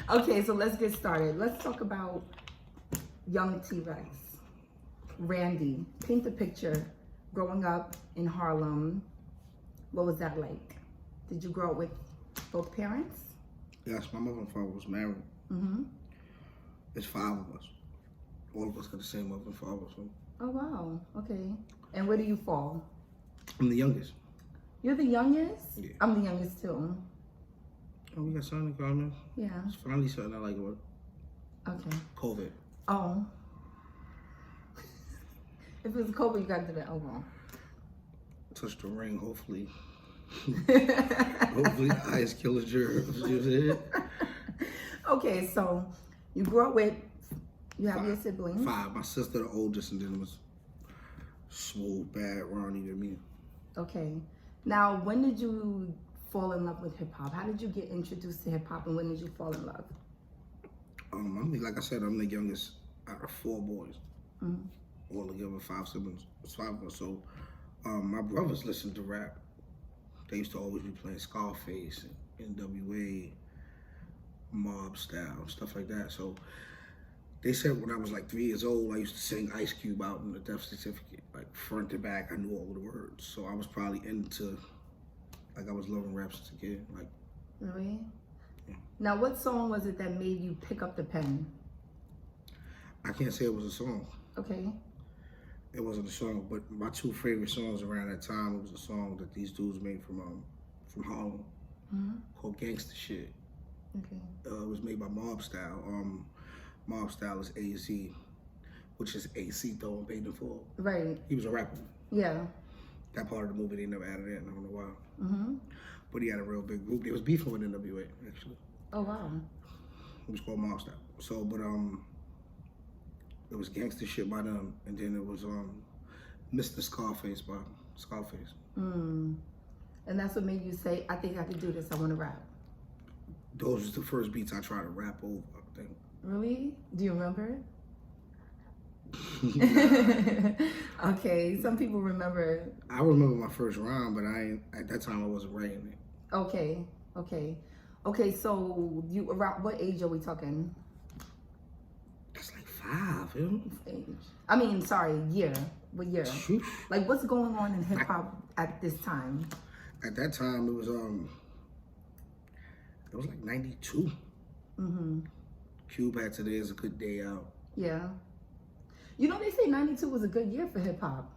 Okay, so let's get started. Let's talk about young T-Rex. Randy, paint the picture. Growing up in Harlem, what was that like? Did you grow up with both parents? Yes, my mother and father was married. Mm-hmm. There's five of us. All of us got the same mother and father. So Oh, wow. Okay. And where do you fall? I'm the youngest. You're the youngest? Yeah. I'm the youngest too. Oh, we got something in common. Yeah. It's finally something I like about Okay. COVID. Oh. If it's COVID, you gotta do that. Oh, well. Touch the ring, hopefully. Hopefully, ice kills germs. You know what I'm saying? Okay, so you grew up with, you have your Five. siblings. Five. My sister, the oldest, and then it was smooth, bad, Ronnie, and me. Okay. Now, when did you fall in love with hip hop? How did you get introduced to hip hop, and when did you fall in love? Like I said, I'm the youngest out of four boys. Mm-hmm. All together, five siblings. It's five of us. So, my brothers listened to rap. They used to always be playing Scarface and NWA, Mob Style, stuff like that. So they said when I was like 3 years old, I used to sing Ice Cube out in the death certificate, like front to back. I knew all the words. So I was probably into, like, I was loving rap since a kid. Like, Really? yeah. Now, what song was it that made you pick up the pen? I can't say it was a song. Okay. It wasn't a song, but my two favorite songs around that time, it was a song that these dudes made from Harlem Mm-hmm. called Gangsta Shit. Okay. It was made by Mob Style. Mob Style is AZ, which is AC throwing paid in full. Right. He was a rapper. Yeah. That part of the movie, they never added in. I don't know why. Mm-hmm. But he had a real big group. They was beefing with NWA, actually. Oh, wow. It was called Mob Style. So, but it was Gangsta Shit by them, and then it was Mr. Scarface by Scarface. Mm. And that's what made you say, I think I could do this, I want to rap. Those was the first beats I tried to rap over, I think. Really? Do you remember? Okay, some people remember. I remember my first rhyme, but at that time I wasn't writing it. Okay, okay. Okay, so you, around what age are we talking? That's like 5, you know? Age. I mean, sorry, year. What year? Sheesh. Like, what's going on in hip hop at this time? At that time, it was like 92. Mm-hmm. Cube had Today's a Good Day Out. Yeah. You know, they say 92 was a good year for hip hop.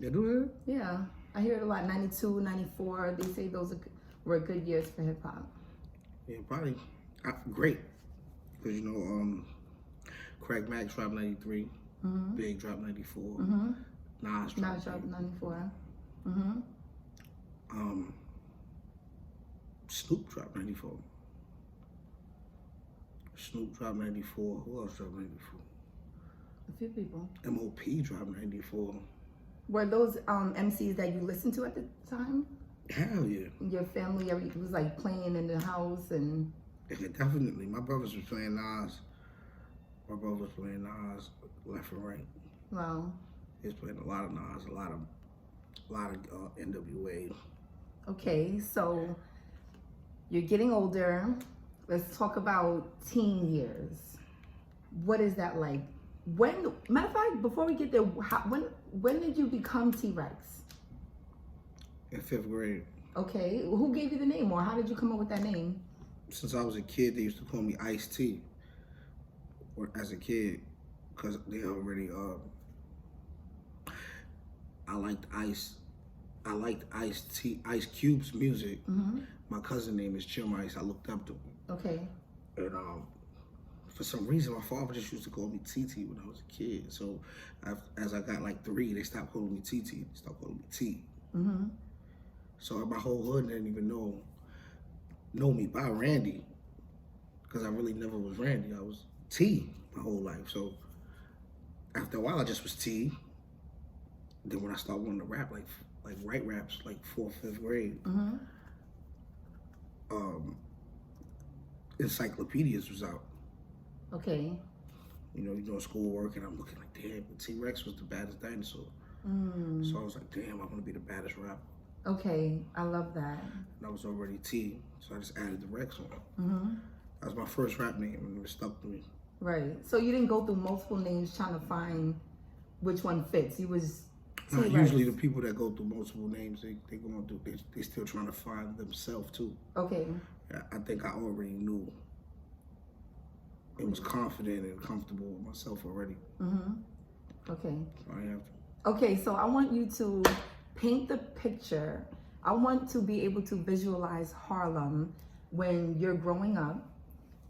You do Yeah. I hear it a lot. 92, 94. They say those were good years for hip hop. that? Yeah, probably. Great. Because, you know, Craig Mack dropped 93. Mm-hmm. Big dropped 94. Mm-hmm. Nas Now dropped drop 94. Mm-hmm. Snoop dropped 94. Snoop dropped 94. Who else dropped 94? A few people. MOP dropped 94. Were those MCs that you listened to at the time? Hell yeah. Your family was like playing in the house and... Yeah, definitely. My brothers was playing Nas. My brother was playing Nas left and right. Wow. He was playing a lot of Nas, a lot of NWA. Okay, so you're getting older. Let's talk about teen years. What is that like? Matter of fact, before we get there, when did you become T-Rex? In 5th grade. Okay, who gave you the name, or how did you come up with that name? Since I was a kid, they used to call me Ice-T. Or as a kid, because they already I liked Ice Cube's music. Mm-hmm. My cousin name is Chim Ice. I looked up to him. Okay. And for some reason, my father just used to call me TT when I was a kid. So as I got like 3, they stopped calling me TT. They started calling me T. Mm-hmm. So my whole hood didn't even know me by Randy, because I really never was Randy. I was T my whole life. So after a while, I just was T. Then when I started wanting to rap, like write raps, like 4th, 5th grade, Mm-hmm. encyclopedias was out. Okay. You know, you're doing schoolwork, and I'm looking like, damn, T-Rex was the baddest dinosaur. Mm. So I was like, damn, I want to be the baddest rapper. Okay, I love that. And I was already T, so I just added the Rex on. Mm-hmm. That was my first rap name, and it stuck to me. Right. So you didn't go through multiple names trying to find which one fits. You was Usually the people that go through multiple names, they going through, they still trying to find themselves too. Okay. I think I already knew. It was confident and comfortable with myself already. Okay. So I have to. Okay, so I want you to paint the picture. I want to be able to visualize Harlem when you're growing up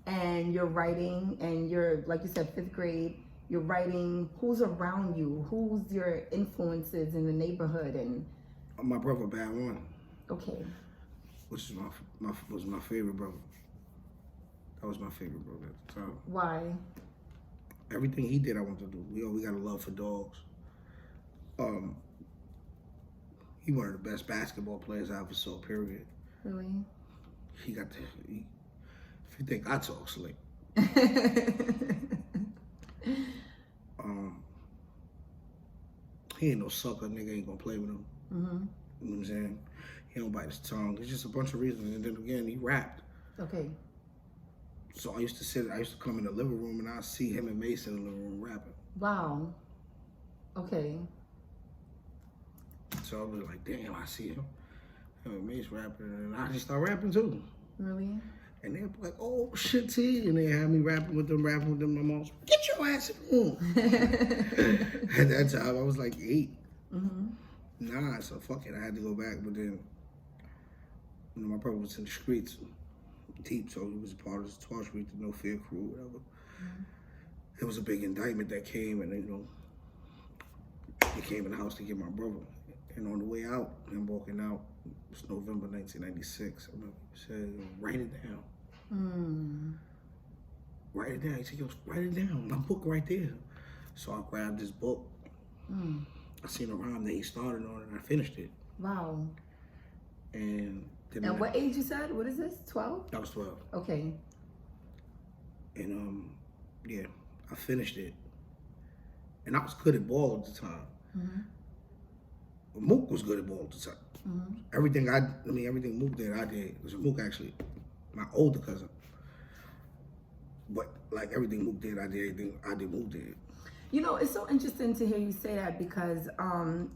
and you're writing and you're, like you said, 5th grade, you're writing. Who's around you? Who's your influences in the neighborhood? And My brother, Bad One. Okay. Which is was my favorite brother. That was my favorite brother at the time. Why? Everything he did, I wanted to do. We got a love for dogs. He one of the best basketball players I ever saw. Period. Really? He got the. If you think I talk slick, he ain't no sucker. Nigga ain't gonna play with him. You know what I'm saying? He don't bite his tongue. There's just a bunch of reasons. And then again, he rapped. Okay. So I used to come in the living room and I see him and Mason in the living room rapping. Wow. Okay. So I was like, damn, I see him and Mason rapping, and I just started rapping too. Really? And they're like, oh shit, T, and they had me rapping with them. My mom's, get your ass in the room. At that time, I was like 8. Nah, so fuck it, I had to go back. But then, my brother was in the streets deep, so he was a part of the 12th Street, the No Fear crew, whatever. It was a big indictment that came, and they came in the house to get my brother. And on the way out, him walking out, it was November 1996. I remember he said, write it down. Write it down. He said, yo, write it down. My book right there. So I grabbed this book. I seen a rhyme that he started on, and I finished it. Wow. And what age you said? What is this? 12? I was 12. Okay. And yeah, I finished it. And I was good at ball at the time. But Mook was good at ball at the time. Everything Mook did, I did. It was Mook actually, my older cousin. But like everything Mook did, I did everything Mook did. You know, it's so interesting to hear you say that because,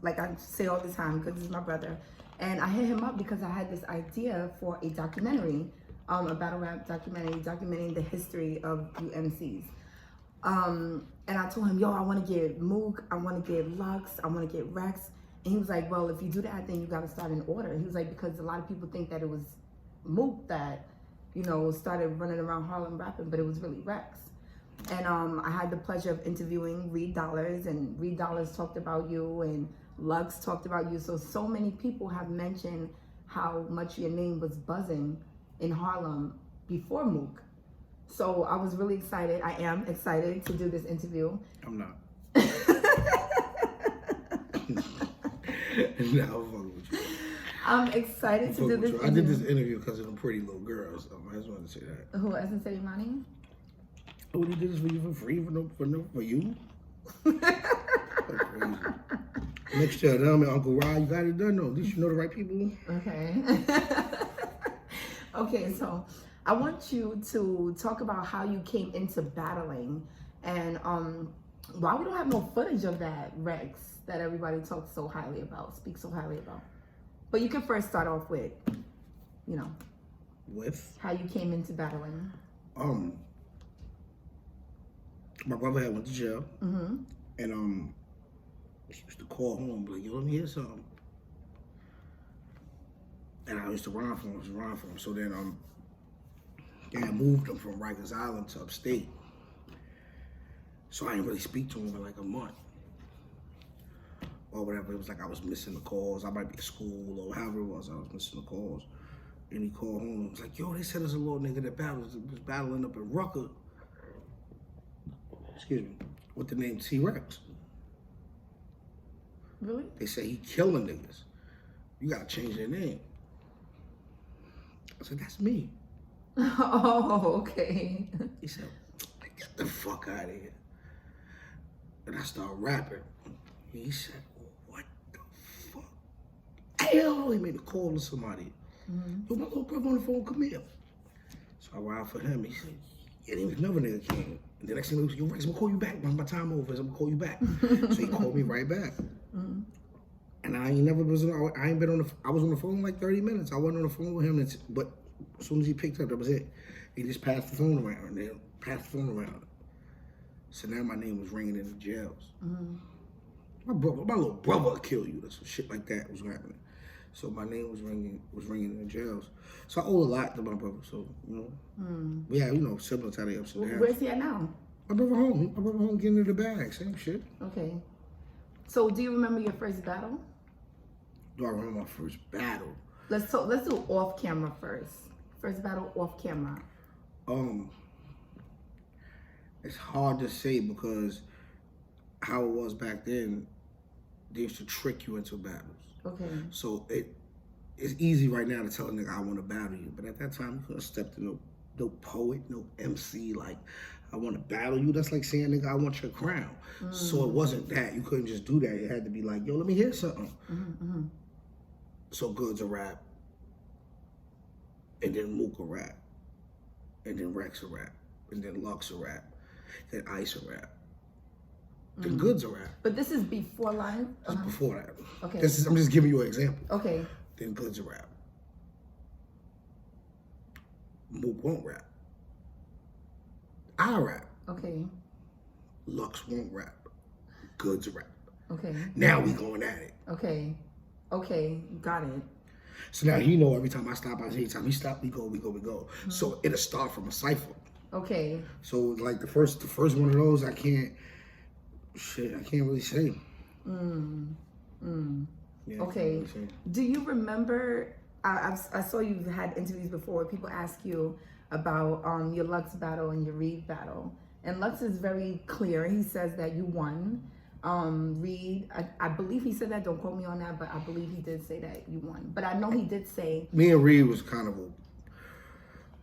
like I say all the time, because this is my brother, and I hit him up because I had this idea for a documentary, a battle rap documentary, documenting the history of UMCs. And I told him, yo, I want to get Mook, I want to get Lux, I want to get Rex. And he was like, well, if you do that, then you got to start in order. He was like, because a lot of people think that it was Mook that, started running around Harlem rapping, but it was really Rex. And I had the pleasure of interviewing Reed Dollars, and Reed Dollars talked about you, and Lux talked about you. So many people have mentioned how much your name was buzzing in Harlem before Mook. So I was really excited. I am excited to do this interview. I'm not. No, I'm fucking with you. I'm excited to do this interview. I did this interview because of the pretty little girl, so I just wanted to say that. Who, Essence City Money? Oh, he did this for you for free for you? That's crazy. Next year, tell me, Uncle Rod, you got it done though. At least you know the right people. Okay. Okay, so I want you to talk about how you came into battling, and why we don't have no footage of that, Rex, that everybody talks so highly about, speaks so highly about. But you can first start off with, With? how you came into battling. My brother had went to jail, and he used to call home, like, yo, let me hear something. And I used to rhyme for him, So then, I moved him from Rikers Island to upstate. So I didn't really speak to him for like a month. Or whatever, it was like I was missing the calls. I might be at school or however it was, I was missing the calls. And he called home and was like, yo, they said there's a little nigga that was battling up in Rucker. Excuse me, with the name T-Rex. Really? They say he killing niggas. You gotta change their name. I said, that's me. Oh, okay. He said, get the fuck out of here. And I started rapping. And he said, what the fuck? Hell, he made a call to somebody. Yo, my little brother on the phone, come here. So So I ride for him. He said, yeah, then another nigga came. And the next thing he was, yo, Rex, I'm gonna call you back. When my time over, I'm gonna call you back. So he called me right back. Mm-hmm. And I ain't never was. I ain't been on the. I was on the phone like 30 minutes. I wasn't on the phone with him. But as soon as he picked up, that was it. He just passed the phone around. And then passed the phone around. So now my name was ringing in the jails. Mm-hmm. My little brother will kill you. Some shit like that was happening. So my name was ringing in the jails. So I owe a lot to my brother. So we have siblings how they ups and downs. Where's he at now? My brother home. My brother home getting in the bag. Same shit. Okay. So do you remember your first battle? Do I remember my first battle? Let's do off camera first. First battle off camera. It's hard to say because how it was back then, they used to trick you into battles. Okay. So it's easy right now to tell a nigga I want to battle you, but at that time you couldn't step to no poet, no MC like I want to battle you. That's like saying nigga I want your crown. So it wasn't that. You couldn't just do that. It had to be like, yo, let me hear something. Mm-hmm. So Good's a rap, and then Mook a rap, and then Rex a rap, and then Lux a rap, then Ice a rap. Then Good's a rap. But this is before live? That's before that. Okay. I'm just giving you an example. Okay. Then Good's a rap. Mook won't rap. I rap. Okay. Lux won't rap. Good's a rap. Okay. Now we going at it. Okay. Okay. Got it. So now every time I stop, anytime he stop, we go. So it'll start from a cipher. Okay. So like the first one of those, I can't really say. Yeah, Okay. really say. Do you remember? I saw you've had interviews before where people ask you about your Lux battle and your Reed battle, and Lux is very clear. He says that you won. Reed, I believe he said that. Don't quote me on that, but I believe he did say that you won. But I know he did say Me and Reed was kind of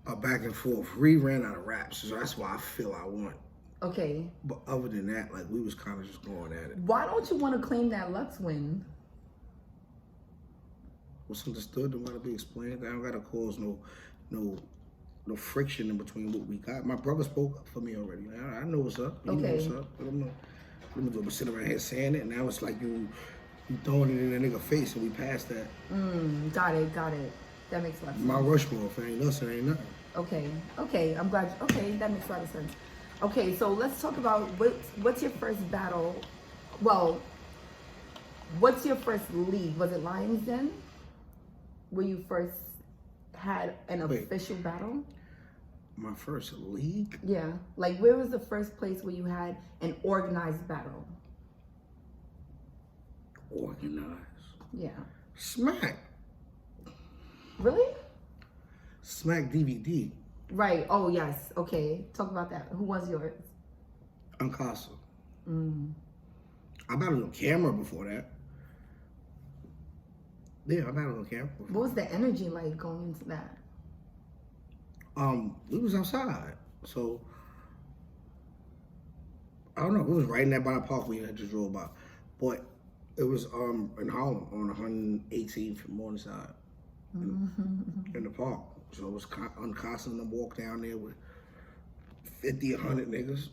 a back and forth. Reed ran out of raps, so that's why I feel I won. okay. But other than that, like we was kind of just going at it. Why don't you want to claim that Lux win? What's understood don't gotta be explained. I don't gotta cause no friction in between what we got. My brother spoke up for me already. I know what's up. He know what's up. But I'm gonna sit around here saying it. Now it's like you throwing it in a nigga face, and we passed that. Got it. That makes a lot of sense. My Rushmore, if it ain't us, it ain't nothing. Okay. I'm glad. Okay, that makes a lot of sense. Okay, so let's talk about what's your first battle? Well, what's your first league? Was it Lions Den? Where you first had an official battle? My first league? Yeah. Like, where was the first place where you had an organized battle? Organized? Yeah. Smack. Really? Smack DVD. Right. Oh, yes. Okay. Talk about that. Who was yours? Uncasa. I battled on camera before that. Yeah, I battled on camera before. What was the energy like going into that? We was outside, so I don't know. We was right in that by the park we had just drove by, but it was in Harlem on 118th from Morningside in the park. So it was unconstant to walk down there with 50, 100 niggas.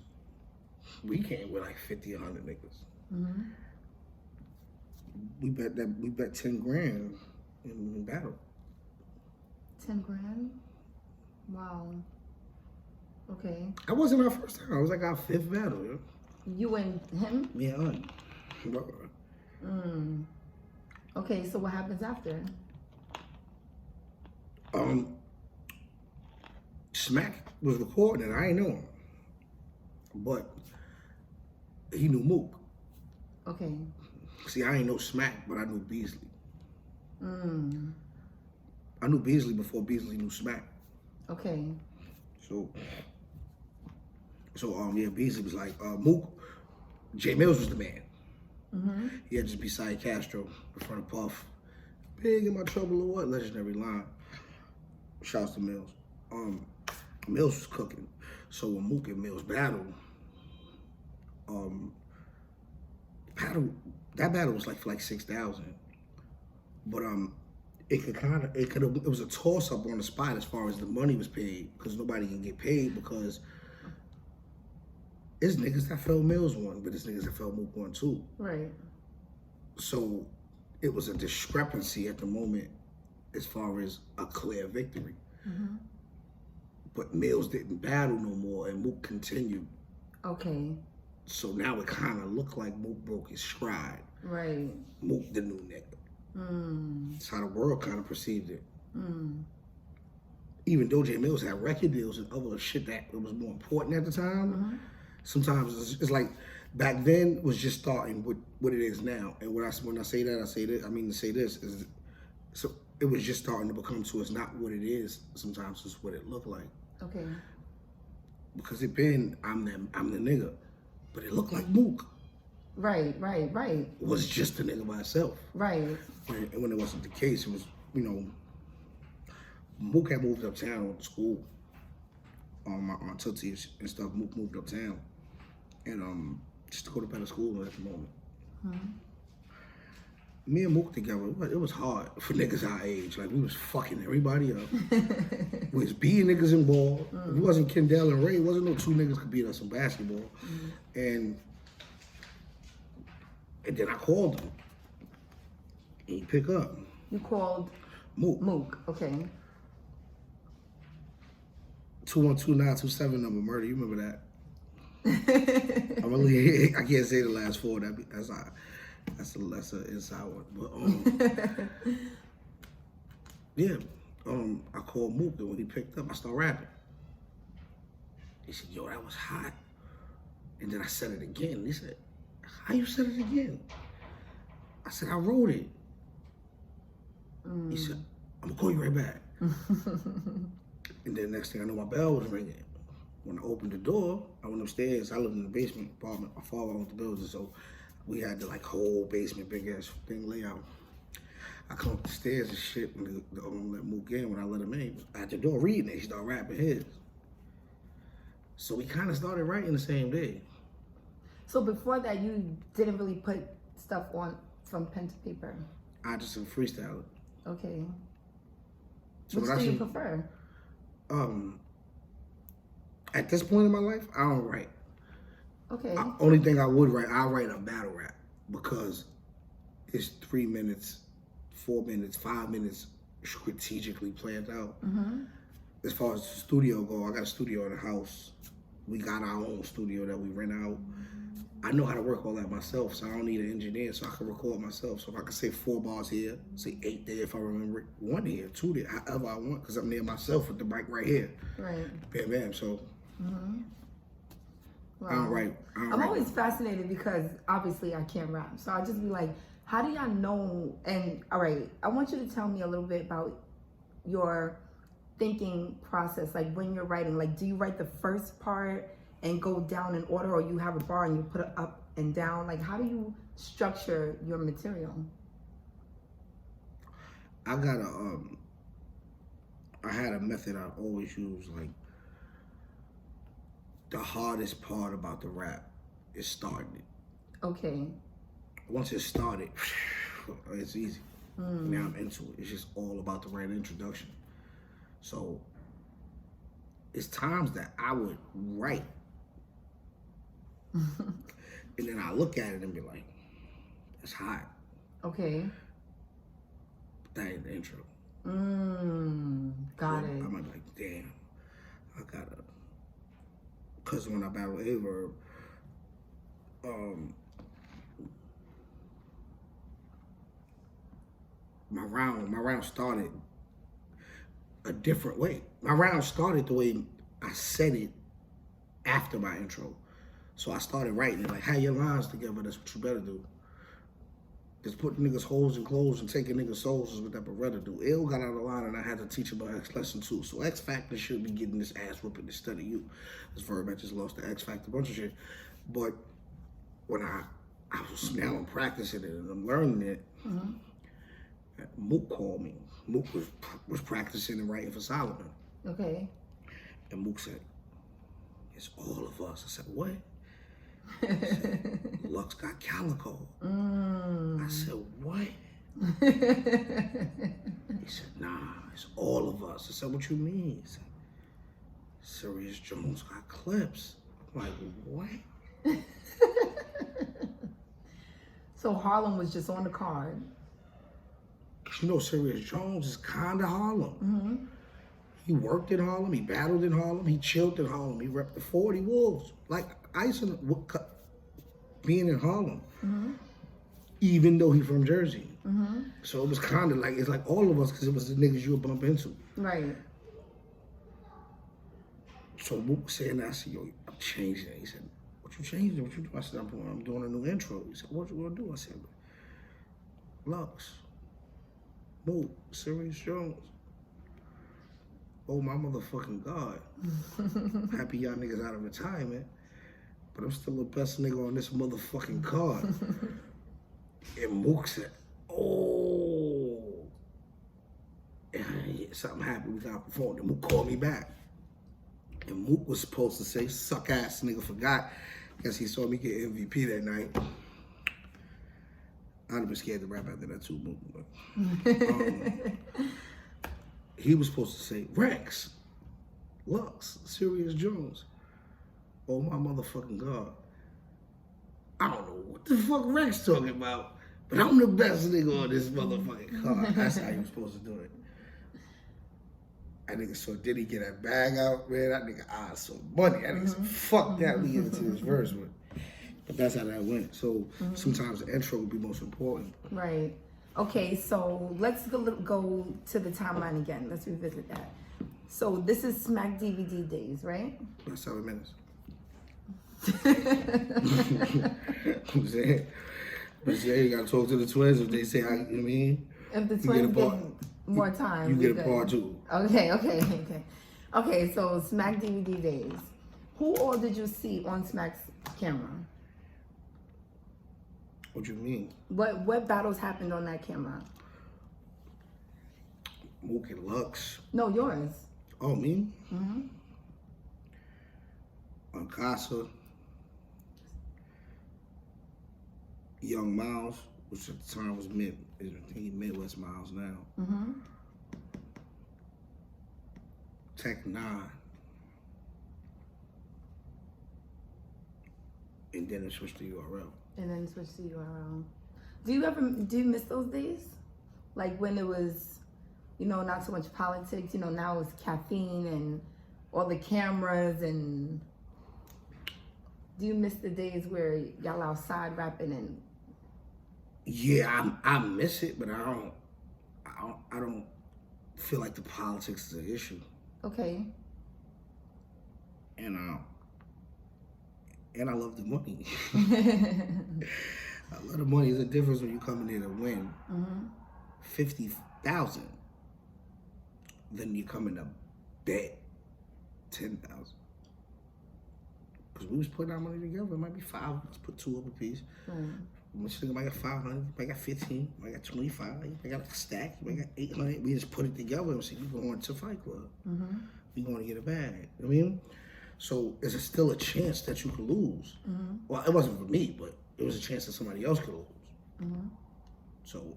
We came with like 50, 100 niggas. We bet 10 grand in battle. 10 grand? Wow. Okay. That wasn't our first time. It was like our fifth battle, yo. You and him? Yeah. Okay, so what happens after? Smack was recording. I ain't know him, but he knew Mook. Okay. See, I ain't know Smack, but I knew Beasley. I knew Beasley before Beasley knew Smack. Okay. So yeah, Beasley was like, Mook, J Mills was the man. He had just beside Castro in front of Puff. Big in my trouble or what? Legendary line. Shouts to Mills. Mills was cooking. So when Mook and Mills battled, that battle was like for like 6,000. But it was a toss up on the spot as far as the money was paid because nobody can get paid because it's niggas that fell Mills one, but it's niggas that fell Mook one too. Right. So it was a discrepancy at the moment as far as a clear victory. Mm-hmm. But Mills didn't battle no more and Mook continued. Okay. So now it kind of looked like Mook broke his stride. Right. Mook the new nigga. That's how the world kind of perceived it. Even though J Mills had record deals and other shit that was more important at the time, sometimes it's like back then was just starting with what it is now. And when I say that, I say that, I mean to say this is so it was just starting to become so it's not what it is. Sometimes it's what it looked like. Okay. Because it been I'm the nigga, but it looked like Mook. Right. Was just a nigga by itself. Right. And when it wasn't the case, it was, you know, Mook had moved uptown to school. My Aunt Tootsie and stuff, Mook moved uptown. And just to go to better school at the moment. Me and Mook together, it was hard for niggas our age. Like, we was fucking everybody up. We was beating niggas in ball. If it wasn't Kendall and Ray, it wasn't no two niggas could beat us in basketball. And then I called him. And he pick up. You called Mook. Okay. 212-927 number, murder. You remember that? I can't say the last four. That's an inside one. But yeah. I called Mook, and when he picked up, I started rapping. He said, "Yo, that was hot." And then I said it again. He said, "How you said it again?" I said, "I wrote it." He said, "I'm gonna call you right back." And then next thing I know, my bell was ringing. When I opened the door, I went upstairs. I lived in the basement apartment. My father owned the building, so we had the like whole basement, big ass thing layout. I come up the stairs and shit, and let Mook in. When I let him in, at the door reading it, he started rapping his. So we kind of started writing the same day. So before that, you didn't really put stuff on from pen to paper. I just freestyle it. Okay. So Which do you prefer? At this point in my life, I don't write. Okay. Only thing I would write, I'll write a battle rap because it's 3 minutes, 4 minutes, 5 minutes strategically planned out. As far as the studio go, I got a studio in the house. We got our own studio that we rent out. I know how to work all that myself, so I don't need an engineer, so I can record myself. So if I can say 4 bars here, say 8 there if I remember it, 1 here, 2 there, however I want, because I'm near myself with the mic right here. Right. Bam, bam. So Wow. I don't write. I'm always fascinated because obviously I can't rap. So I just be like, how do y'all know? And all right, I want you to tell me a little bit about your thinking process. Like when you're writing, like do you write the first part and go down in order, or you have a bar and you put it up and down? Like how do you structure your material? I had a method I always use. Like the hardest part about the rap is starting it. Okay. Once it started, it's easy. Now I'm into it. It's just all about the right introduction. So it's times that I would write and then I look at it and be like, that's hot. Okay. That ain't the intro. Got it. I might be like, damn, I gotta, cause when I battle Averb, my round started a different way. My round started the way I said it after my intro. So I started writing it like, have your lines together, that's what you better do. Just putting niggas' holes in clothes and taking niggas' souls is what that Beretta do. Ill got out of line and I had to teach him about X lesson 2. So X Factor should be getting this ass whooping instead of you. This Verb I just lost the X Factor, bunch of shit. But when I was now I'm practicing it and I'm learning it, Mook called me. Mook was practicing and writing for Solomon. Okay. And Mook said, it's all of us. I said, what? He said, Lux got Calico. I said, what? He said, nah, it's all of us. I said, what you mean? He said, Serious Jones got clips. I'm like, what? So Harlem was just on the card. Cause you know Serious Jones is kinda Harlem. Mm-hmm. He worked in Harlem, he battled in Harlem, he chilled in Harlem, he repped the 40 Wolves. Like Ice and being in Harlem. Mm-hmm. Even though he from Jersey. Mm-hmm. So it was kinda like, it's like all of us, cause it was the niggas you would bump into. Right. So Mook saying that, I said, yo, I'm changing it. He said, what you changing? What you do? I said, I'm doing a new intro. He said, what you gonna do? I said, Lux, Mook, Serious Jones. Oh my motherfucking God. Happy y'all niggas out of retirement, but I'm still the best nigga on this motherfucking card. And Mook said, oh. And something happened, we got off the phone. And Mook called me back. And Mook was supposed to say, suck ass nigga forgot. Guess he saw me get MVP that night. I'd have been scared to rap after that too, Mook. But, he was supposed to say, Rex, Lux, Serious Jones. Oh my motherfucking God. I don't know what the fuck Rex talking about, but I'm the best nigga on this motherfucking car. That's how you was supposed to do it. That nigga saw Diddy get that bag out, man. That nigga eyes so money. That nigga said, fuck that, we get into this verse with. But that's how that went. So sometimes the intro would be most important. Right. Okay, so let's go to the timeline again. Let's revisit that. So this is Smack DVD days, right? That's 7 minutes. I'm saying, you gotta talk to the twins if they say, you know what I mean? If the twins get more time, you get a part two. Okay, so Smack DVD days. Who all did you see on Smack's camera? What you mean? What battles happened on that camera? Mook and Lux. No, yours. Oh, me? Mm-hmm. On Casa. Young Miles, which at the time was Midwest Miles now. Mm-hmm. Tech 9. And then it switched to URL. And then switch to URL. Do you miss those days? Like when it was, not so much politics, now it's caffeine and all the cameras, and do you miss the days where y'all outside rapping and? Yeah, I miss it, but I don't feel like the politics is an issue. Okay. And I love the money. I love the money. There's a difference when you come in here to win 50,000 than you come in to bet 10,000. Because we was putting our money together. It might be 5. Let's put 2 up a piece. Which nigga might got 500, might got 15, might got 25, might got a stack, might got 800. We just put it together and say, we going to Fight Club. We going to get a bag. You know what I mean? So is it still a chance that you could lose? Well, it wasn't for me, but it was a chance that somebody else could lose. So,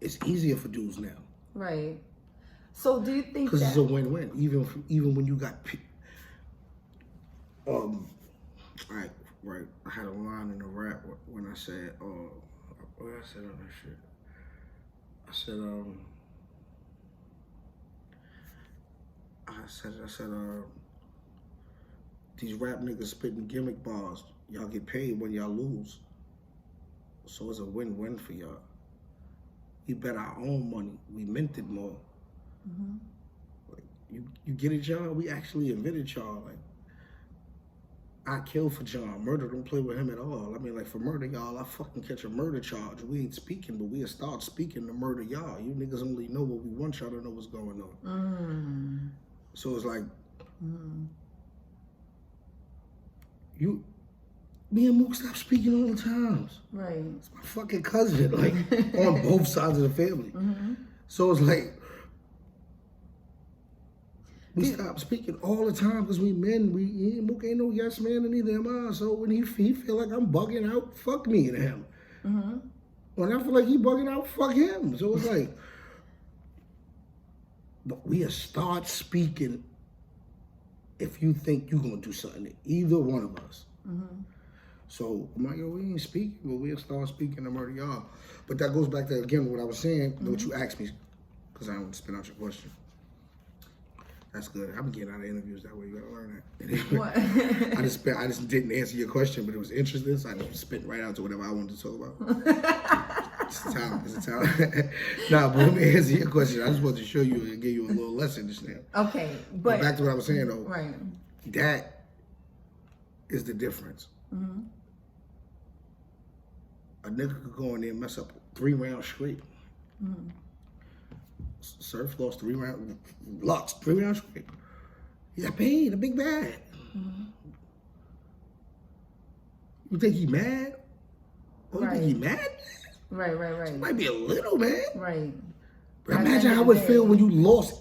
it's easier for dudes now. Right. So do you think because it's a win-win, even when you got right. I had a line in the rap when I said, what did I say on that shit? I said, these rap niggas spitting gimmick bars. Y'all get paid when y'all lose. So it's a win-win for y'all. We bet our own money. We minted more. Like, you get it, y'all? We actually invented y'all. Like, I killed for John. Murder don't play with him at all. I mean, like, for murder, y'all, I fucking catch a murder charge. We ain't speaking, but we'll start speaking to murder y'all. You niggas only know what we want y'all to know what's going on. So it's like, me and Mook stop speaking all the times. Right. It's my fucking cousin, like, on both sides of the family. So it's like, We stop speaking all the time because we men. Mook ain't no yes man and neither am I. So when he feel like I'm bugging out, fuck me and him. Mm-hmm. When I feel like he bugging out, fuck him. So it's like, but we'll start speaking if you think you're gonna do something to either one of us. Mm-hmm. So I'm like, yo, we ain't speaking, but we'll start speaking to murder y'all. But that goes back to again what I was saying, what you asked me, because I don't want to spin out your question. That's good. I've been getting out of interviews that way. You gotta learn that. What? I just didn't answer your question, but it was interesting, so I just spit right out to whatever I wanted to talk about. It's a talent. It's a talent. Nah, but let me answer your question. I just wanted to show you and give you a little lesson just now. Okay, but back to what I was saying though. Right. That is the difference. Mm-hmm. A nigga could go in there and mess up 3 rounds straight. Mm-hmm. Surf lost 3 rounds. Lost 3 rounds straight. He got paid a big bag. Mm-hmm. You think he mad? Oh, you think he mad? Right. He might be a little mad. Right. But imagine how it feel when you lost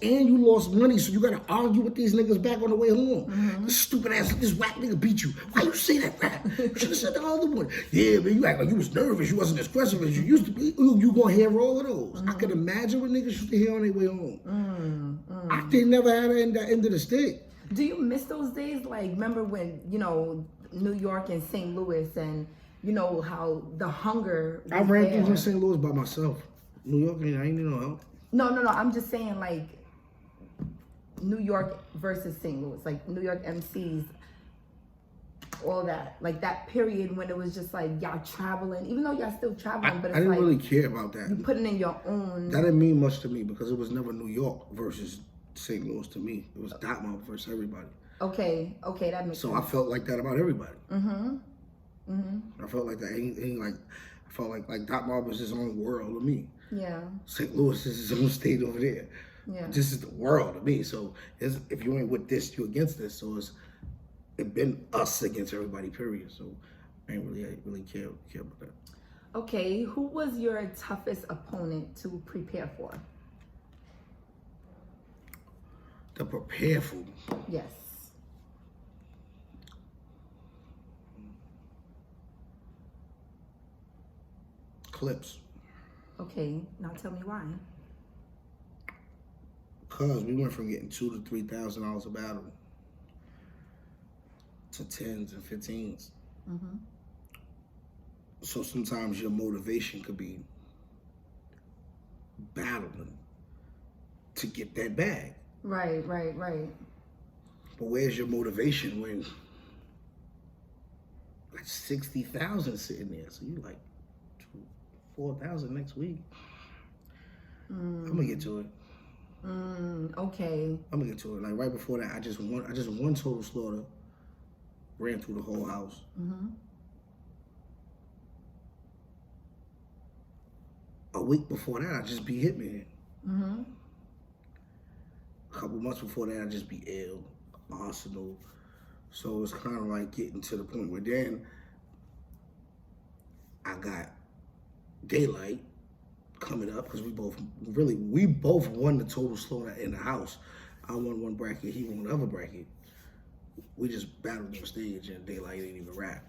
money, so you gotta argue with these niggas back on the way home. Mm-hmm. This stupid ass, this whack nigga beat you. Why you say that crap? You should have said the other one. Yeah, man, you act like you was nervous. You wasn't as aggressive as you used to be. You gonna hear all of those. Mm-hmm. I could imagine what niggas used to hear on their way home. Mm-hmm. I did never had that end of the stick. Do you miss those days? Like, remember when, New York and St. Louis and, how the hunger was I ran there. through St. Louis by myself. New York, I ain't need no help. No. I'm just saying, like, New York versus St. Louis. Like, New York MCs, all that. Like, that period when it was just like, y'all traveling. Even though y'all still traveling, but it's I didn't like, really care about that. you putting in your own. That didn't mean much to me because it was never New York versus St. Louis to me. It was Dartmouth versus everybody. Okay, that makes sense. So I felt like that about everybody. Mm-hmm. I felt like that. Ain't like I felt like Dartmouth was his own world to me. Yeah. St. Louis is his own state over there. Yeah. This is the world to me. So if you ain't with this, you against this. So it been us against everybody. Period. So I ain't really care about that. Okay, who was your toughest opponent to prepare for? To prepare for. Yes. Clips. Okay, now tell me why. Cause we went from getting $2,000 to $3,000 a battle to 10s and 15s. Mm-hmm. So sometimes your motivation could be battling to get that bag. Right. But where's your motivation when like 60,000 sitting there? So you like 4,000 next week. I'm gonna get to it. Okay. I'm gonna get to it. Like right before that, I just won Total Slaughter. Ran through the whole house. Mm-hmm. A week before that, I just beat Hitman. Mm-hmm. A couple months before that, I just beat Ill, Arsenal. So it's kind of like getting to the point where then I got Daylight coming up because we both won the Total Slaughter in the house. I won one bracket, he won the other bracket. We just battled on stage and Daylight ain't even rap.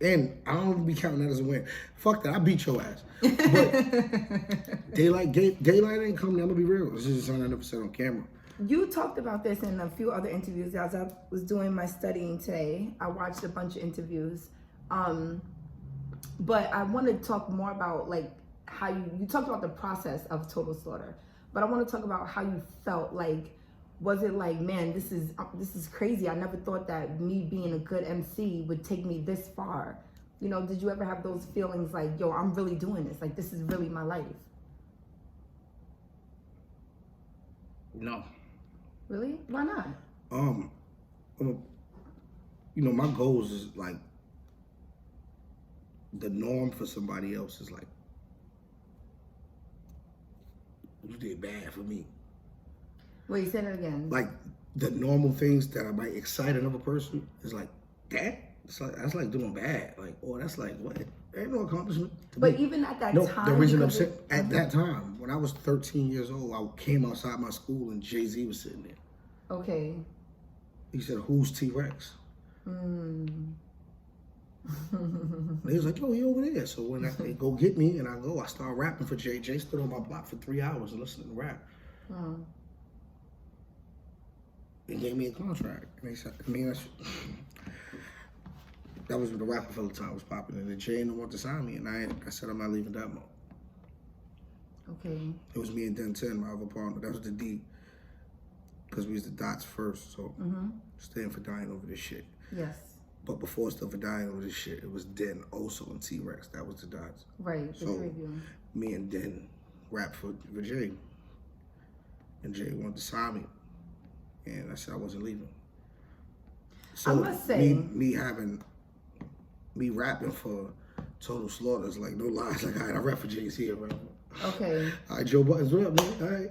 And I don't even be counting that as a win. Fuck that, I beat your ass. But Daylight ain't coming. I'm gonna be real. This is something I never said on camera. You talked about this in a few other interviews. As I was doing my studying today, I watched a bunch of interviews. But I want to talk more about like how you talked about the process of Total Slaughter, but I want to talk about how you felt. Like, was it like, man, this is crazy. I never thought that me being a good MC would take me this far. Did you ever have those feelings like, yo, I'm really doing this. Like, this is really my life. No. Really? Why not? My goals is like the norm for somebody else is like, you did bad for me. Wait, say that again. Like the normal things that I might excite another person is like that. That's like doing bad. Like, oh, that's like what? There ain't no accomplishment. But even at that time, the reason I'm saying at that time when I was 13 years old, I came outside my school and Jay-Z was sitting there. Okay. He said, "Who's T-Rex?" They was like, "Yo, he over there." So when they go get me and I start rapping for Jay. Jay stood on my block for 3 hours and listened to rap. And gave me a contract. And they said, that was when the Rockefeller time was popping. And then Jay didn't want to sign me. And I said, I'm not leaving Demo. Okay. It was me and Den 10, my other partner. That was the D. Because we was the dots first. So stand for dying over this shit. Yes. But before it stood for dying over this shit, it was Den, Oso, and T-Rex. That was the dots. Right. The three of you. Me and Den rapped for Jay. And Jay wanted to sign me. And I said I wasn't leaving. So I must say, me rapping for Total Slaughter is like no lies. Like, all right, I rap for Jay-Z around. Okay. All right, Joe Buttons, what up, man? All right.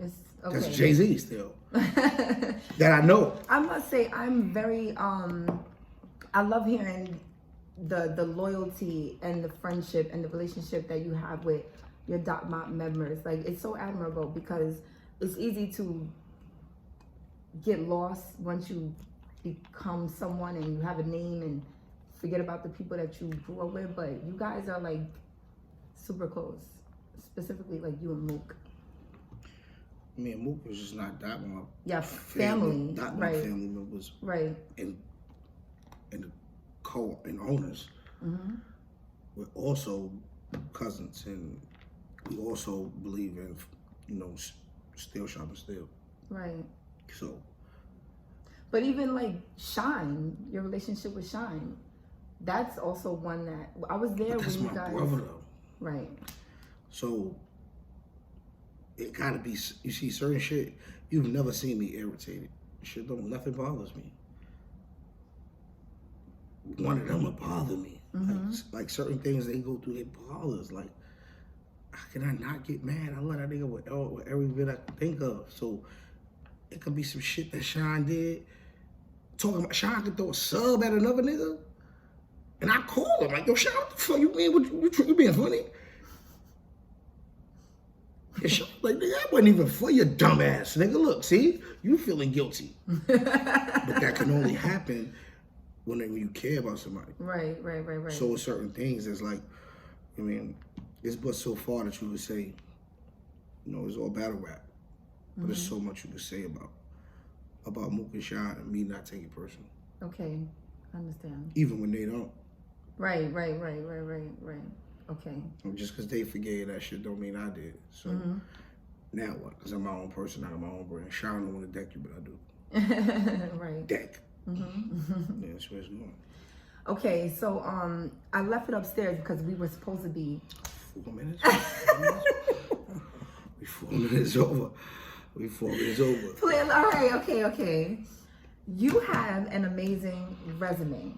It's okay. That's Jay-Z still. That I know. I must say, I'm very, I love hearing the loyalty and the friendship and the relationship that you have with your Dot Mop members. Like, it's so admirable because it's easy to get lost once you become someone and you have a name and forget about the people that you grew up with. But you guys are like super close, specifically like you and Mook. Me and Mook was just not Dot Mop. Yeah, family. Dot Mop right. family members. Right. And owners. We're also cousins, and we also believe in, steel sharp steel. Right. So. But even like Shine, your relationship with Shine, that's also one that I was there when you guys. That's my brother though. Right. So it gotta be. You see, certain shit you've never seen me irritated. Shit nothing bothers me. One of them will bother me. Like certain things they go through, it bothers. Like, how can I not get mad? I let that nigga with every bit I can think of. So it could be some shit that Shine did. Talking about Shine could throw a sub at another nigga. And I call him like, yo, Shine, what the fuck you mean? You being funny? And Shine like, nigga, that wasn't even for your dumb ass. Nigga, look, see? You feeling guilty. But that can only happen when you care about somebody. Right. So with certain things, it's like, it's but so far that you would say, it's all battle rap. But there's so much you can say about Mook and Shine and me not taking it personal. Okay, I understand. Even when they don't. Right. Okay. Just because they forgave that shit don't mean I did. So now what? Because I'm my own person, I got my own brand. Shine don't want to deck you, but I do. Right. Deck. Yeah, that's where it's going. Okay, so I left it upstairs because we were supposed to be 4 minutes. 4 minutes over. We 4 minutes over. All right, okay. You have an amazing resume.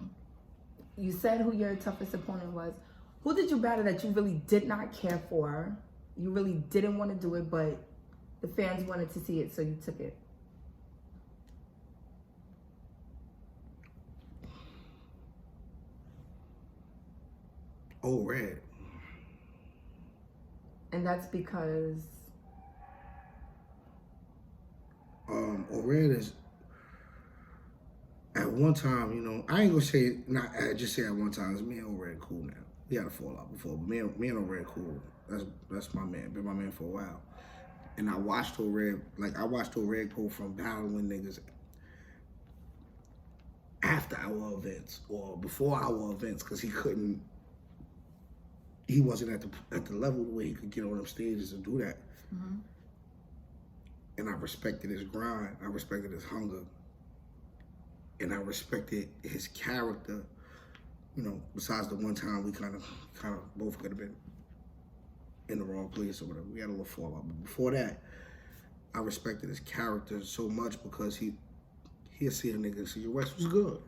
You said who your toughest opponent was. Who did you battle that you really did not care for? You really didn't want to do it, but the fans wanted to see it, so you took it. Oh, Red. And that's because Red is at one time, I ain't gonna say I just say at one time. It's me and Red cool now. We had a fallout before, but me and Red cool. That's my man. Been my man for a while. And I watched Red go from battling niggas after our events or before our events because he wasn't at the level where he could get on them stages and do that. And I respected his grind. I respected his hunger. And I respected his character. Besides the one time we kind of both could have been in the wrong place or whatever. We had a little fallout. But before that, I respected his character so much because he'll see a nigga and say, your West was good.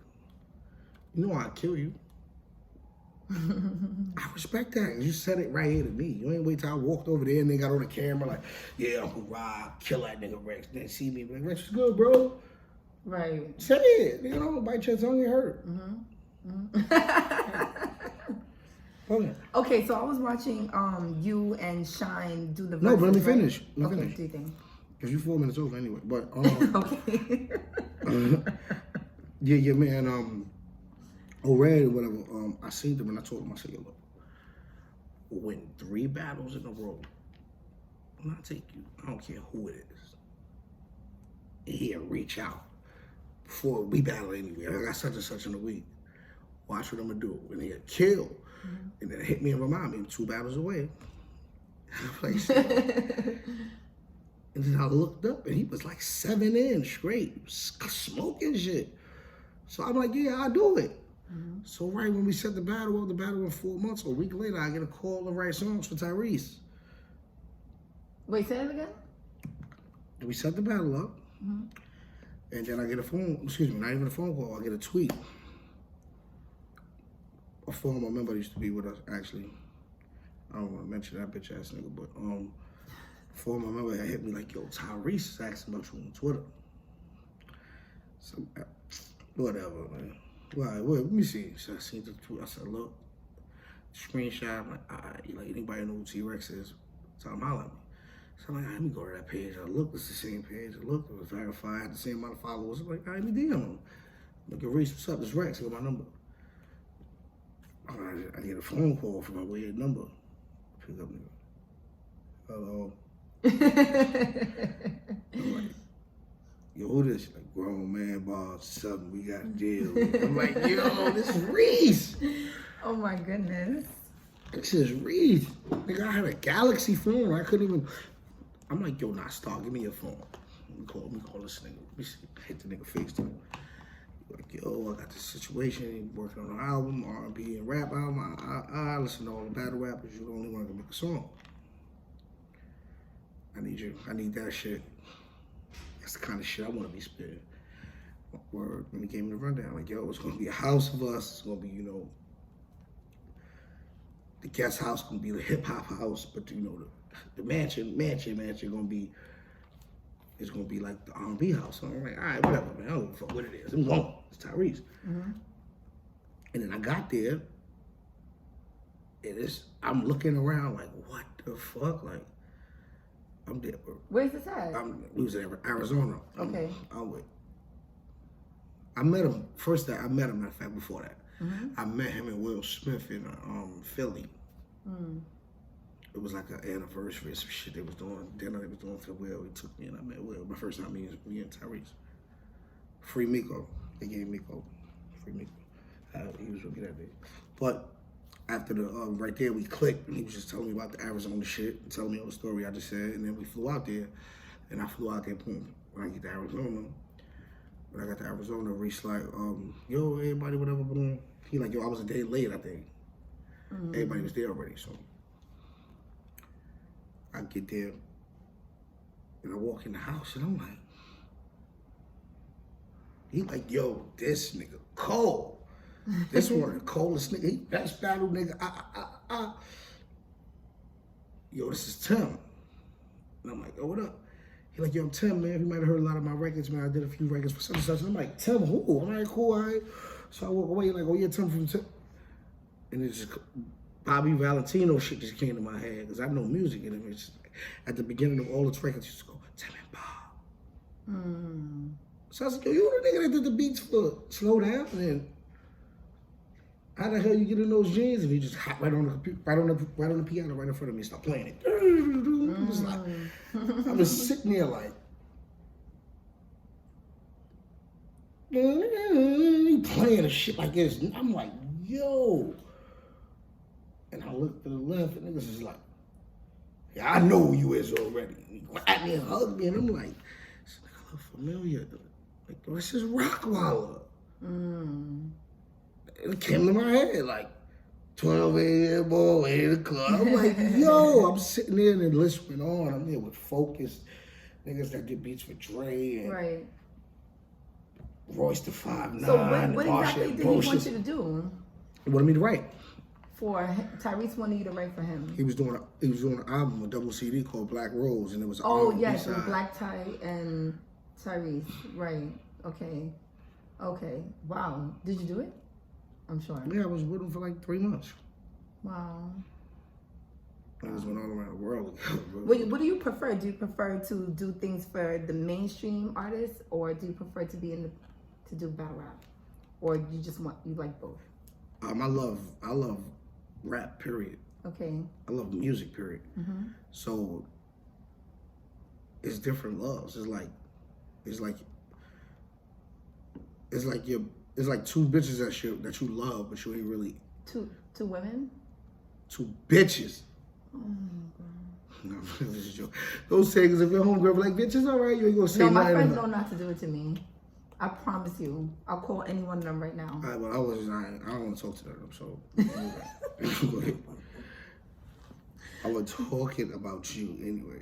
I'd kill you. I respect that. You said it right here to me. You ain't wait till I walked over there and they got on the camera like, yeah, Uncle Rob, kill that nigga Rex. Then see me like, Rex was good, bro. right. Say it. Bite your tongue, it hurt. Okay. Okay, so I was watching you and Shine do the No, but let me verses, right? finish. Okay, do you think? Cause you 4 minutes over anyway. But Okay. yeah, man. O'Reilly or whatever. I seen them and I told him, I said, yo, look, we'll win 3 battles in a row. And I'll take you. I don't care who it is. And he'll reach out before we battle anyway. I got such and such in a week. Watch what I'm gonna do. And he'll kill. And then hit me and remind me I'm 2 battles away. Like, and then I looked up and he was like 7 in straight, smoking shit. So I'm like, yeah, I'll do it. So right when we set the battle up, the battle in 4 months, a week later, I get a call to write songs for Tyrese. Wait, say that again? And we set the battle up, and then I get a phone, excuse me, not even a phone call, I get a tweet. A former member that used to be with us, actually. I don't want to mention that bitch ass nigga, but former member had hit me like, yo, Tyrese is asking about you on Twitter. So, whatever, man. Well, let me see. So I seen the tweet. I said, look, screenshot. I'm like, all right, like anybody know who T-Rex is? So I'm hollering at me. So I'm like, all right, let me go to that page. I looked, it's the same page. I looked, it was verified, had the same amount of followers. I'm like, all right, let me DM him. Look at Reese, what's up? It's Rex. Got my number. All right, I get a phone call from a weird number. Pick up, nigga. Hello. I'm like, yo, who this? Like, grown man, boss, something we got to deal with. I'm like, yo, this is Reese. Oh my goodness. This is Reese. Nigga, I had a Galaxy phone. I couldn't even. I'm like, yo, nah, Star, give me your phone. Let me call this nigga. Let me see. Hit the nigga face too. Like, yo, I got this situation. Working on an album, R&B and rap album. I listen to all the battle rappers. You're the only one that can make a song. I need you. I need that shit. That's the kind of shit I want to be spitting. Word, when he gave me the rundown, like, yo, it's gonna be a house of us. It's gonna be, you know, the guest house gonna be the hip hop house, but you know, the mansion gonna be, it's gonna be like the R&B house. So I'm like, all right, whatever, man. I don't give a fuck what it is. I'm going. It's Tyrese. And then I got there, and I'm looking around like, what the fuck, like. I'm there, bro. Where's this at? We was in Arizona. Okay. I met him first. I met him. Matter of fact, before that, I met him and Will Smith in Philly. It was like an anniversary or some shit they was doing. Dinner they was doing for Will. He took me and I met Will. My first time me and Tyrese. Free Miko. They gave Miko. Free Miko. He was with me that day. But after the right there, we clicked, and he was just telling me about the Arizona shit, and telling me all the story I just said, and then we flew out there, and I flew out there, boom, when I get to Arizona. When I got to Arizona, Reese like, yo, everybody, whatever, boom. He like, yo, I was a day late, I think. Everybody was there already, so. I get there, and I walk in the house, and I'm like, he like, yo, this nigga cold. This one of the coldest nigga. He best battle nigga. Yo, this is Tim. And I'm like, yo, what up? He like, yo, I'm Tim, man. You might have heard a lot of my records, man. I did a few records for such and such. And I'm like, Tim, who? I'm like, cool, all right. So I walk away like, oh yeah, Tim from Tim. And it's just Bobby Valentino shit just came to my head because I know music and it's just, at the beginning of all its records, used to go, Tim and Bob. So I was like, yo, you the nigga that did the beats for Slow Down? And then, how the hell you get in those jeans? And he just hop right on the computer, right on the piano right in front of me and start playing it. It was like, I was sitting there like, he playing the shit like this. And I'm like, yo. And I looked to the left and niggas is like, yeah, I know who you is already. And he grabbed me and hugged me and I'm like, this nigga look familiar. Like, oh, this is Rockwaller. It came to my head like 12 a.m. boy in the club. I'm like, yo, I'm sitting there and the list went on. I'm there with Focus, niggas that did beats for Dre and Royce the 5'9". So what exactly did he want you to do? He wanted me to write. Tyrese wanted you to write for him. He was doing an album, a double CD called Black Rose, and it was yes, with Black Ty and Tyrese. Right. Okay. Wow. Did you do it? I'm sure. Yeah, I was with him for like 3 months. Wow. Niggas went all around the world. What do you prefer? Do you prefer to do things for the mainstream artists, or do you prefer to be to do battle rap, or you like both? I love rap. Period. Okay. I love music. Period. Mm-hmm. So it's different loves. It's like two bitches that you love, but you ain't really Two women. two bitches. Oh my No, this is a joke. Don't say, because if your homegirl be like, bitch, it's all right, you ain't gonna say no, my nothing. friends know not to do it to me. I promise you. I'll call any one of them right now. All right, but I don't want to talk to them, so go ahead. I was talking about you anyway.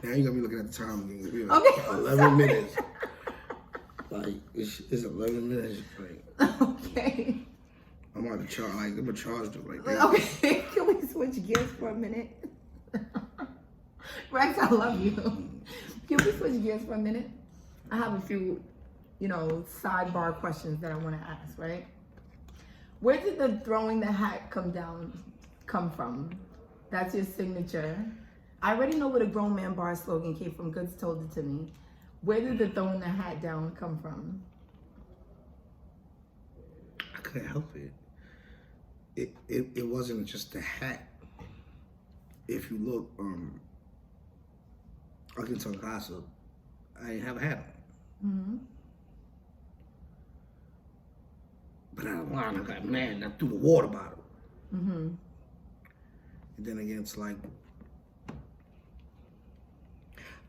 Now you got me looking at the time again. It's like Okay, 11 minutes. Like, it's 11 minutes. Like, okay. I'm about to charge, like, I'm gonna charge them like that. Okay, can we switch gears for a minute? Rex, I love you. Can we switch gears for a minute? I have a few, sidebar questions that I want to ask, right? Where did the throwing the hat come from? That's your signature. I already know where the grown man bar slogan came from. Goods told it to me. Where did the throwing the hat down come from? I couldn't help it. It wasn't just the hat. If you look, I can tell gossip, I didn't have a hat on. Mm-hmm. But out of line, I got mad and I threw the water bottle. Mm-hmm. And then against, like,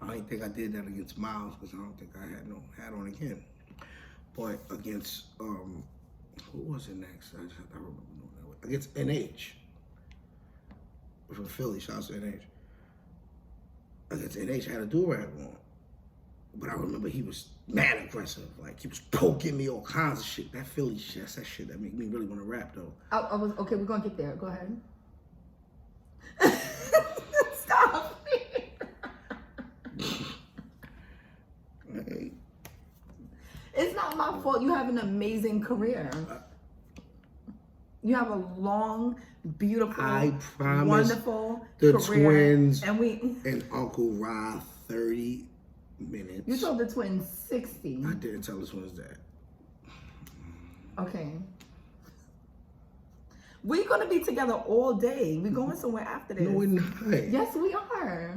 I don't think I did that against Miles, because I don't think I had no hat on again. But against, who was it next? I remember against NH from Philly. Shout out to NH. Against NH, I had a do-rag on, but I remember he was mad aggressive. Like, he was poking me, all kinds of shit. That Philly shit, that's that shit that make me really want to rap, though. Okay. We're gonna get there. Go ahead. Stop. Hey. It's not my fault. You have an amazing career. You have a long, beautiful, I promise wonderful the career. twins And and Uncle Ra 30 minutes. You told the twins 60. I didn't tell the twins that. Okay. We're gonna be together all day. We're going somewhere after this. No, we're not. Yes, we are.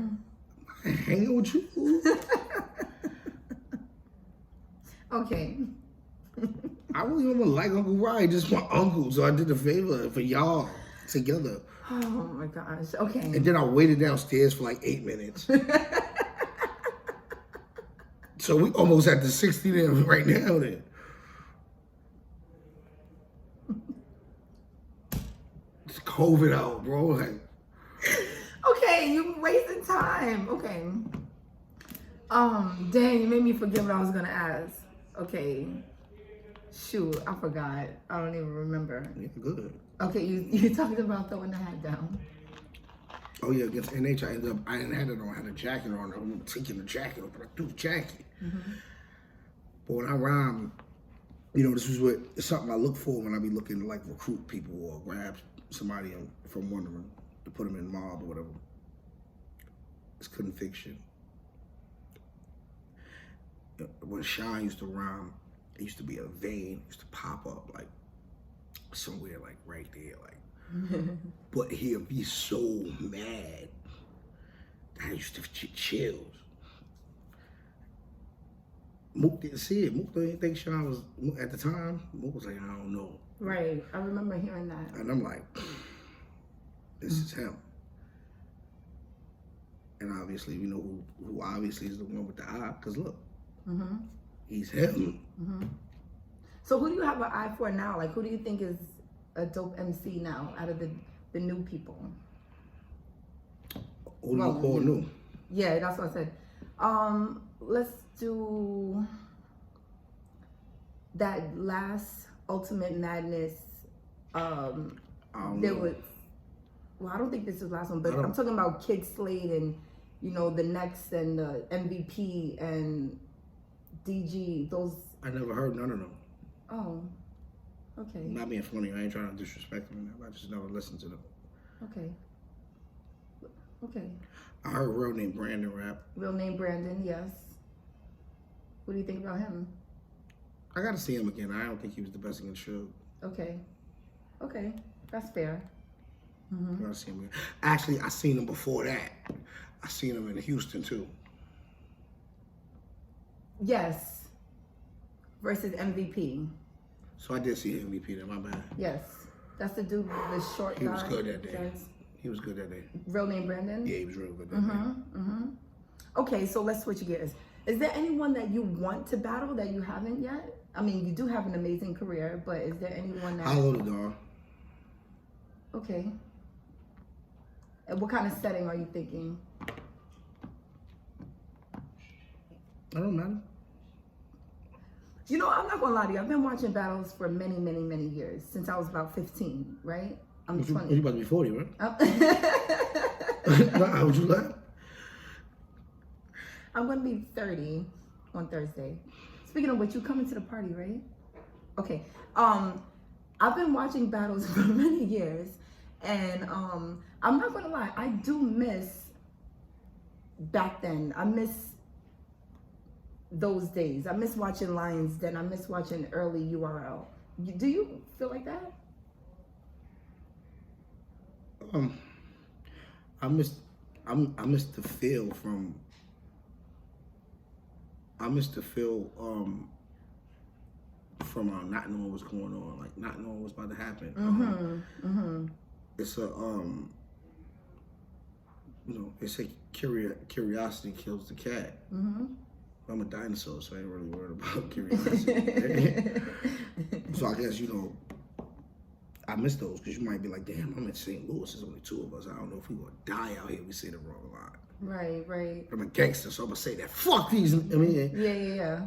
I'm hanging with you. Okay. I really don't like Uncle Ra. He just my uncle, so I did a favor for y'all together. Oh my gosh. Okay. And then I waited downstairs for like 8 minutes. So we almost at the 60 there right now then. It's COVID out, bro. Like, Okay, you wasting time. Okay. Dang, you made me forget what I was gonna ask. Okay. Shoot, I forgot. I don't even remember. yeah, good. Okay, you talked about throwing the hat down. Oh yeah, against NH, I didn't have it on. I had a jacket on. I remember taking the jacket off, but I threw the jacket. Mm-hmm. But when I rhyme, this is what it's something I look for when I be looking to like recruit people or grab somebody from Wondering to put them in mob or whatever. It's couldn't fiction. When Shine used to rhyme, it used to be a vein, used to pop up like somewhere like right there, like. But he'll be so mad that I used to get chills. Mook didn't see it. Mook didn't think Sean was, at the time, Mook was like, I don't know. Right, I remember hearing that. And I'm like, this is him. And obviously, we know who obviously is the one with the eye, because look, he's him. So who do you have an eye for now? Like, who do you think is a dope MC now out of the new people? Who do you call new? Yeah, that's what I said. Let's do that last Ultimate Madness. There was, well, I don't think this is the last one, but I'm talking about Kid Slade and, the Next and the MVP and DG, those. I never heard none of them. Oh. Okay. Not being funny. I ain't trying to disrespect them. I just never listened to them. Okay. Okay. I heard Real Name Brandon rap. Real Name Brandon, yes. What do you think about him? I gotta see him again. I don't think he was the best in the show. Okay. Okay. That's fair. I gotta see him again. Actually, I seen him before that. I seen him in Houston too. Yes. Versus MVP. So I did see MVP there, my bad. Yes. That's the dude with the short He was guy. good that day. Yes. He was good that day. Real Name Brandon? Yeah, he was real good that day. Okay, so let's switch gears. Is there anyone that you want to battle that you haven't yet? I mean, you do have an amazing career, but is there anyone that... Hollow the Dog. Okay. And what kind of setting are you thinking? I don't matter. You know, I'm not gonna lie to you. I've been watching battles for many, many, many years. Since I was about 15, right? I'm 20. You about to be 40, right? How would you laugh? I'm gonna be 30 on Thursday. Speaking of which, you coming to the party, right? Okay. I've been watching battles for many years, and I'm not gonna lie, I do miss back then. I miss those days. I miss watching Lions Den. I miss watching early URL. Do you feel like that? I miss the feel from. I miss the feel from not knowing what's going on, like not knowing what's about to happen. It's a they say curiosity kills the cat. I'm a dinosaur, so I ain't really worried about curiosity. So I guess I miss those because you might be like, damn, I'm in St. Louis. There's only two of us. I don't know if we gonna die out here. We say the wrong line. Right. I'm a gangster, so I'm gonna say that. Fuck these. I mean, Yeah.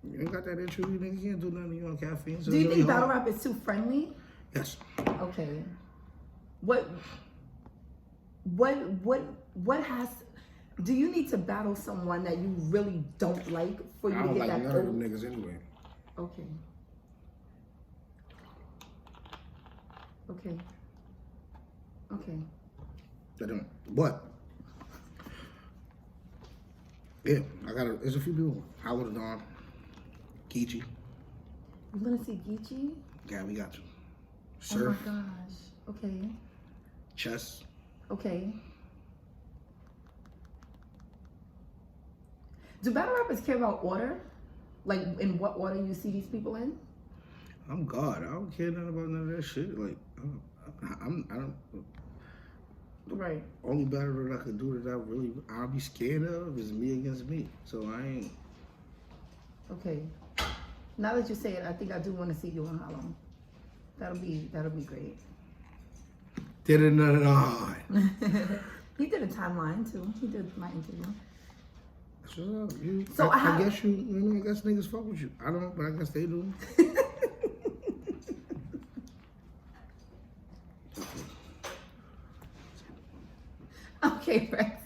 you ain't got that in you. Nigga can't do nothing. You on caffeine. So Do you it's think really battle hard. rap is too friendly? Yes. Okay. What has? Do you need to battle someone that you really don't like for you I to don't get like that? none of them niggas anyway. Okay. I don't. But yeah, there's a few people. Howard and Dawn, Geechee. You gonna see Geechee? Yeah, we got you. Surf, Oh my gosh. Okay. Chess. Okay. Do battle rappers care about order? Like in what order you see these people in? I'm God. I don't care nothing about none of that shit. Like, I don't. Right. Only battle that I could do that I'll be scared of is me against me. So I ain't. Okay. Now that you say it, I think I do want to see you in Harlem. That'll be great. Did it not. He did a timeline too. He did my interview. So I guess I guess niggas fuck with you. I don't, but I guess they do. Okay, Rex.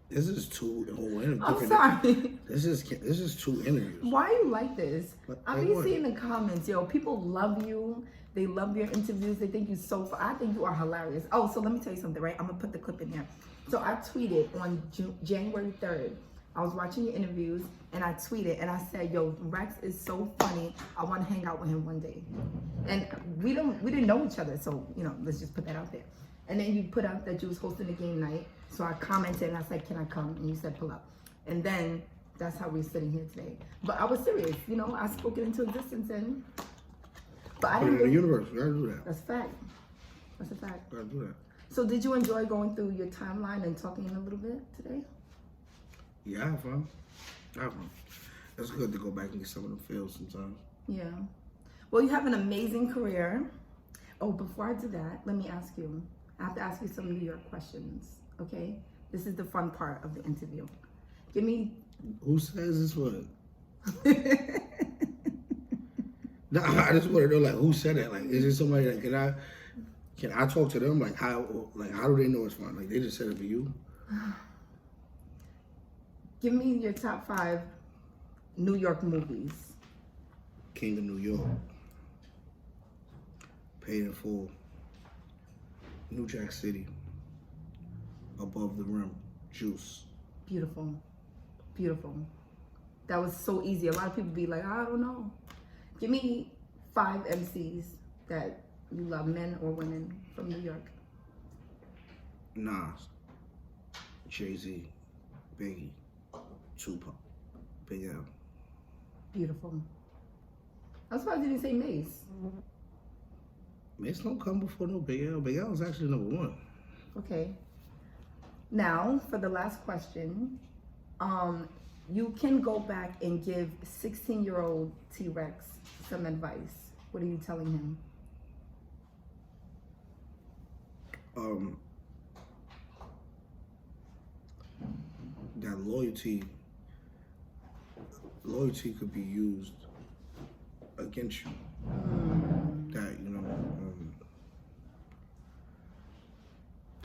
This is two whole interviews. I'm sorry. This is two interviews. Why are you like this? I be what? seeing the comments, yo. People love you. They love your interviews. They think you so fun. I think you are hilarious. Oh, so let me tell you something, right? I'm gonna put the clip in there. So I tweeted on January 3rd. I was watching your interviews and I tweeted and I said, yo, Rex is so funny. I want to hang out with him one day. And we didn't know each other, so let's just put that out there. And then you put out that you was hosting a game night. So I commented and I said, can I come? And you said, pull up. And then that's how we're sitting here today. But I was serious, I spoke it into existence but I Put didn't it in the universe. You gotta do that. That's a fact. That's a fact. You gotta do that. So did you enjoy going through your timeline and talking a little bit today? Yeah, I have fun. It's good to go back and get some of them feels sometimes. Yeah. Well, you have an amazing career. Oh, before I do that, let me ask you. I have to ask you some New York questions, okay? This is the fun part of the interview. Give me... Who says this one? No, I just want to know, like, who said that? Like, is it somebody that can I talk to them? Like, how do they know it's fun? Like, they just said it for you? Give me your top 5 New York movies. King of New York. Paid in Full. New Jack City. Above the Rim. Juice. Beautiful. Beautiful. That was so easy. A lot of people be like, I don't know. Give me 5 MCs that you love, men or women from New York. Nas. Jay-Z. Biggie. Tupac. Big L. Beautiful. I'm surprised you didn't say Mace. Mace don't come before no Big L. Big L is actually number 1. Okay. Now, for the last question, you can go back and give 16-year-old T-Rex some advice. What are you telling him? That loyalty could be used against you. That, you know,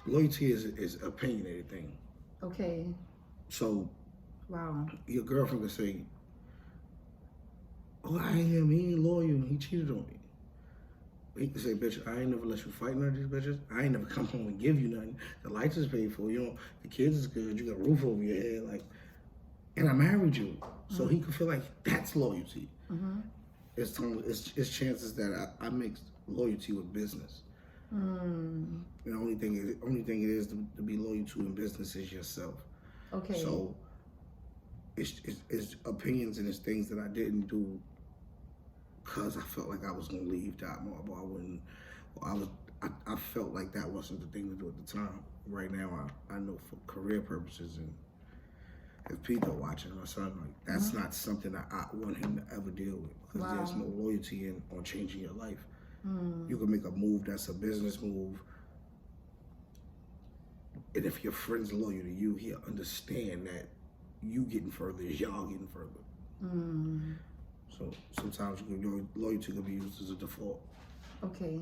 loyalty is an opinionated thing. Okay. So, Wow. your girlfriend could say, oh, I ain't him, he ain't loyal, he cheated on me. He could say, bitch, I ain't never let you fight none of these bitches. I ain't never come home and give you nothing. The lights is paid for, you know, the kids is good, you got a roof over your head, like, and I married you. So he could feel like that's loyalty. It's chances that I mix loyalty with business. And the only thing it is to be loyal to in business is yourself. Okay. So it's opinions and it's things that I didn't do because I felt like I was gonna leave Dartmoor, but I wouldn't. I felt like that wasn't the thing to do at the time. Right now, I know for career purposes, and if Peter watching my son, like that's not something that I want him to ever deal with because there's no loyalty on changing your life. You can make a move that's a business move, and if your friend's loyal to you, he'll understand that you getting further is y'all getting further. So sometimes loyalty can be used as a default. Okay.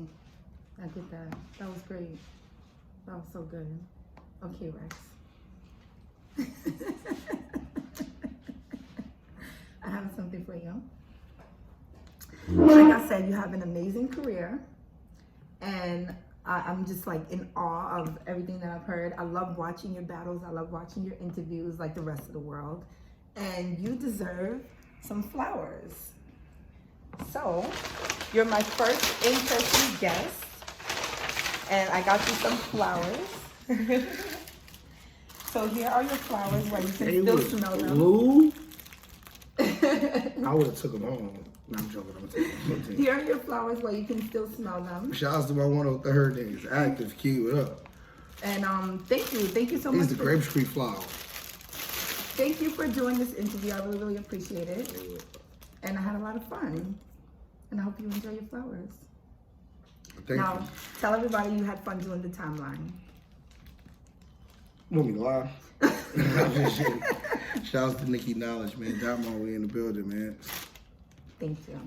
I get that. That was great. That was so good. Okay, Rex. I have something for you. Like I said, you have an amazing career, and I'm just like in awe of everything that I've heard. I love watching your battles. I love watching your interviews like the rest of the world, and you deserve some flowers. So, you're my first in-person guest, and I got you some flowers. So here are your flowers where you can still smell them. Blue? I would have took them home. No, I'm joking. I'm gonna take them. Here are your flowers where you can still smell them. Shout out to my 103rd days. Active, keep it up. And thank you so much. These the Grape Street flowers. Thank you for doing this interview. I really, really appreciate it. And I had a lot of fun. And I hope you enjoy your flowers. Thank now, you. Tell everybody you had fun doing the timeline. Want me to lie? Shout out to Nikki Knowledge, man. Dartmoor, we in the building, man. Thank you.